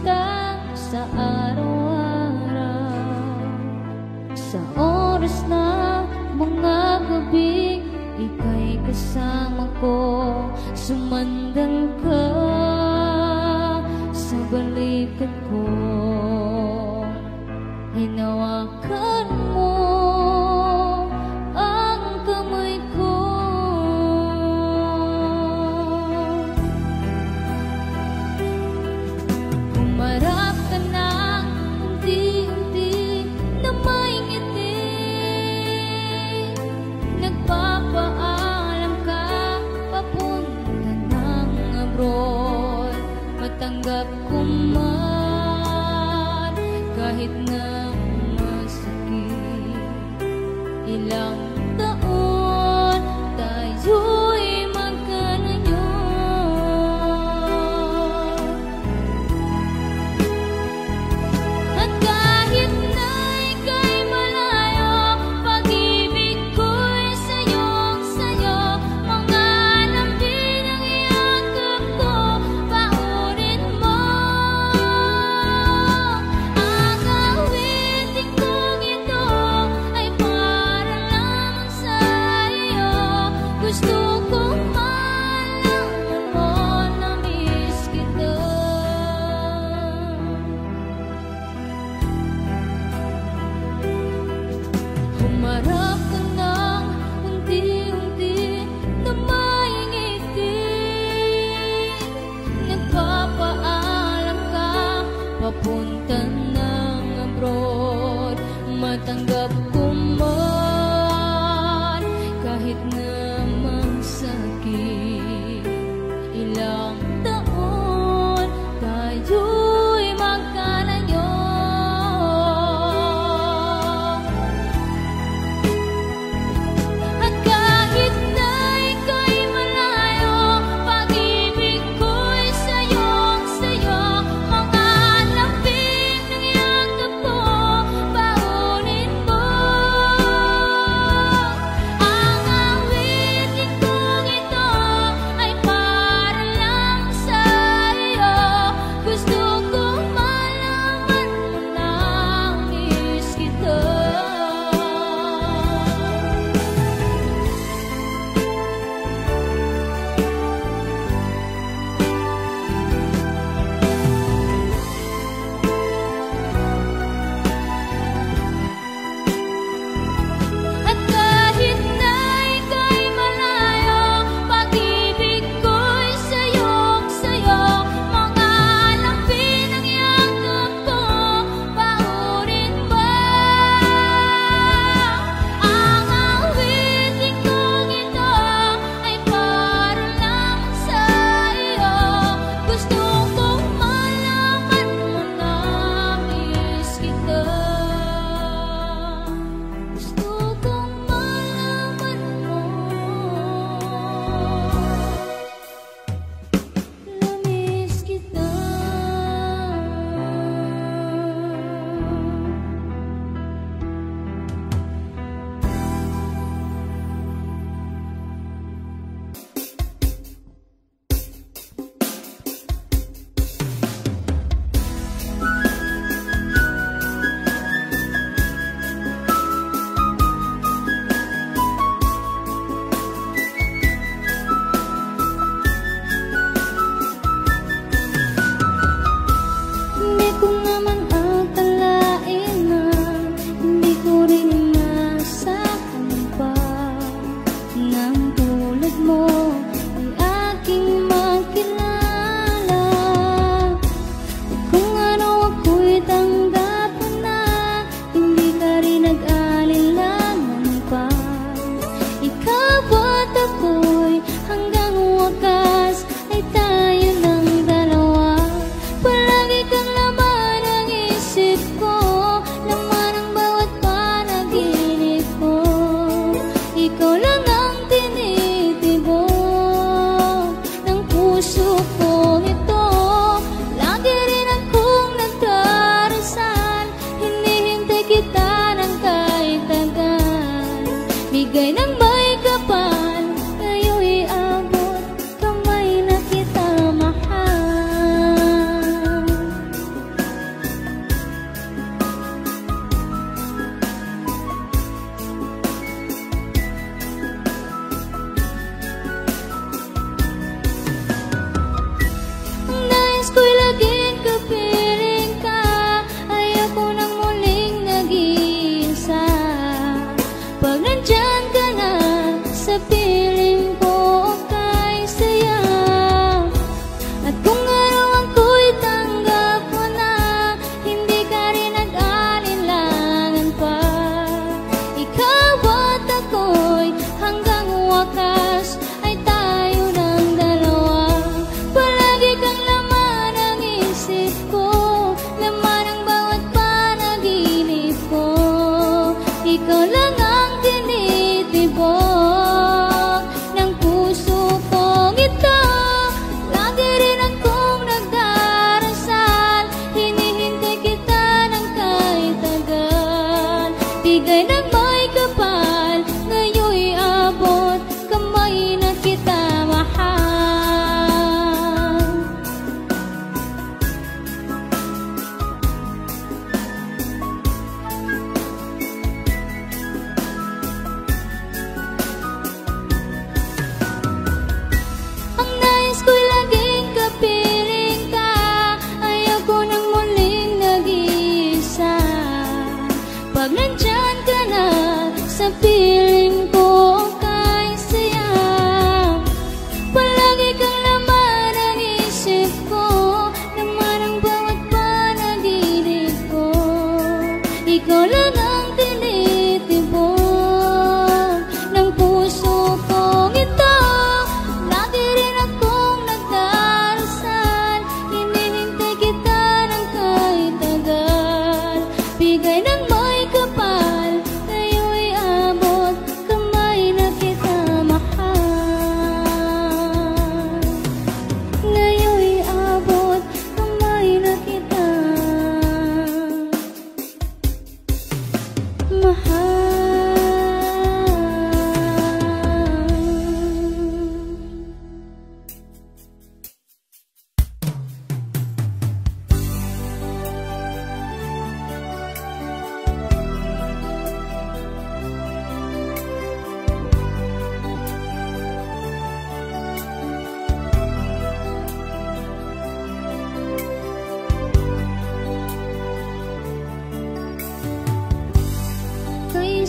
kita sa araw-araw. Sa oras na mga gabi, ika'y kasama ko. Sumandal ka sa balikat ko. Hinawakan mo ang kamay ko. Humarap ka ng unti-unti na may ngiti. Nagpapaalam ka papunta ng abroad. Matanggap ko man kahit na ilang taon tayo'y magkalayo. At kahit na ika'y malayo, pag-ibig ko'y sayo. Mga lambing ang iyakap ko, paunin mo. Ang awitin kong ito ay gusto kong malaman mo na miss kita. Humarap ka ng unti-unti na may ngiti. Nagpapaalam ka papunta ng abroad. Matanggap ko man kahit na sakit. Ilang taon tayo'y magkalayo. At kahit na ika'y malayo, pag-ibig ko'y sayo. Mga lambing ng yakap ko, paunin mo. Ang awitin kong ito ay para lang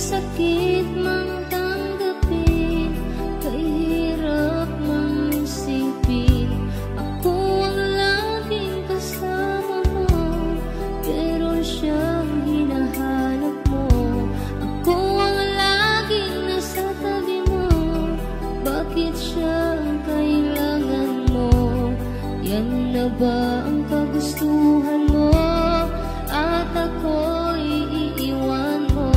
sakit mang tanggapin, kahirap mang isipin. Ako ang laging kasama mo, pero siyang hinahanap mo. Ako ang laging nasa tabi mo, bakit siyang kailangan mo? Yan na ba ang kagustuhan mo? At ako'y iiwan mo.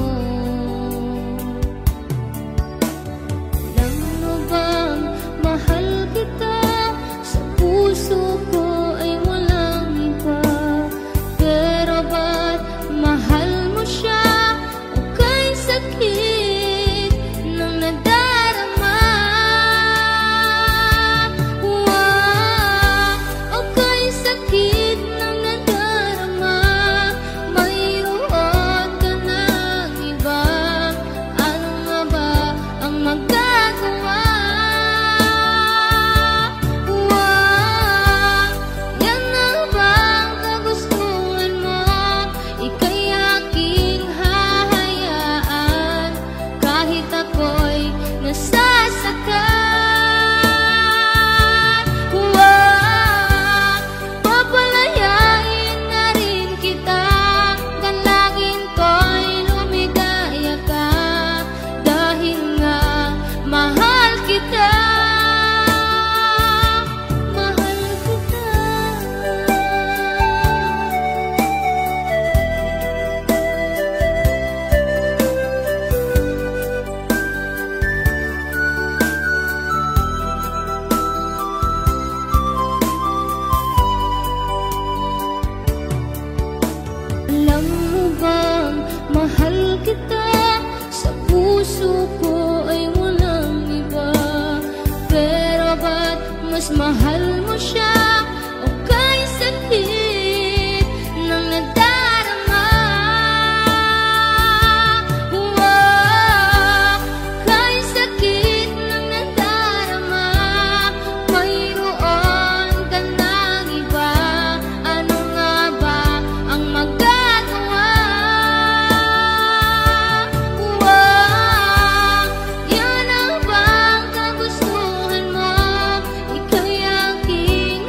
Alam mo bang mahal kita? Sa puso ko ay walang iba. Pero ba't mahal mo siya? O kay sakit ng nadarama? O kay sakit ng nadarama? Mayroon ka ng iba. Ano nga ba ang magagawa? Yan na ba ang kagustuhan mo? Ika'y aking hahayaan, kahit ako'y nasasaktan. Papalayain na rin kita, dalangin ko'y lumigaya ka, dahil nga mahal kita. Mahal kita. Alam mo bang mahal kita? Sa puso ko ay walang iba. Pero ba't mas mahal mo siya? O kay sakit ng nadarama? Kay sakit ng nadarama, mayroon ka ng iba. Ano nga ba ang magagawa? Yan ang bang kagustuhan mo? Ika'y aking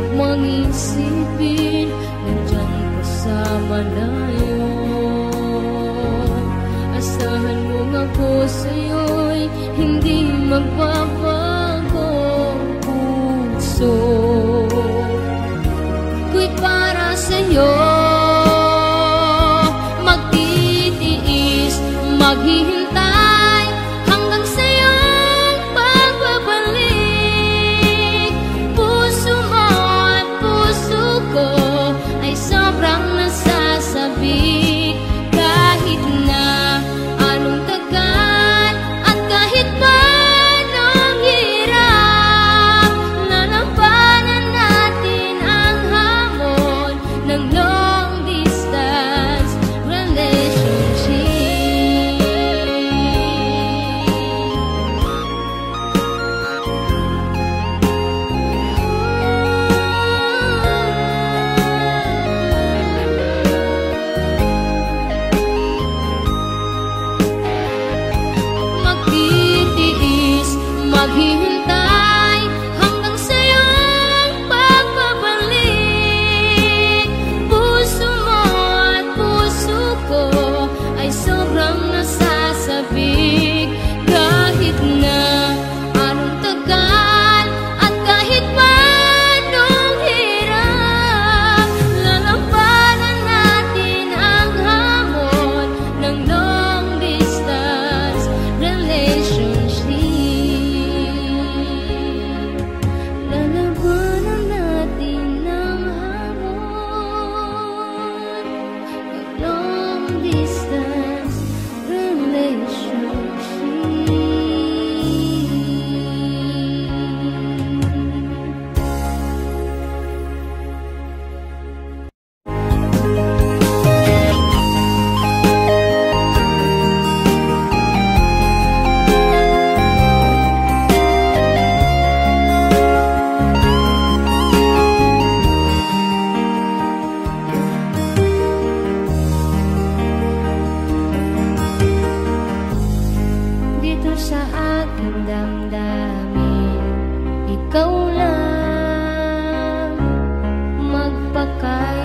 Huwag mong isipin, nandyan ka sa malayo. Asahan mong ako sa'yo'y hindi magbabago. Puso ko'y para sa'yo, magtitiis, maghihintay hanggang sa'yong pagbabalik. Puso mo at puso ko ay sobrang nasasabik. Kahit na anong tagal at kahit pa anong hirap, lalampanan natin ang hamon ng long distance relationship. Magtitiis, maghihintay hanggang sa'yong pagbabalik. Puso mo at puso ko ay sobrang nasasabik. Kahit na anong tagal at kahit pa anong hirap, lalampanan natin ang hamon ng long distance relationship. Lalampanan natin ang hamon ng long distance relationship. Dito sa aking damdamin, ikaw lang magpakasama.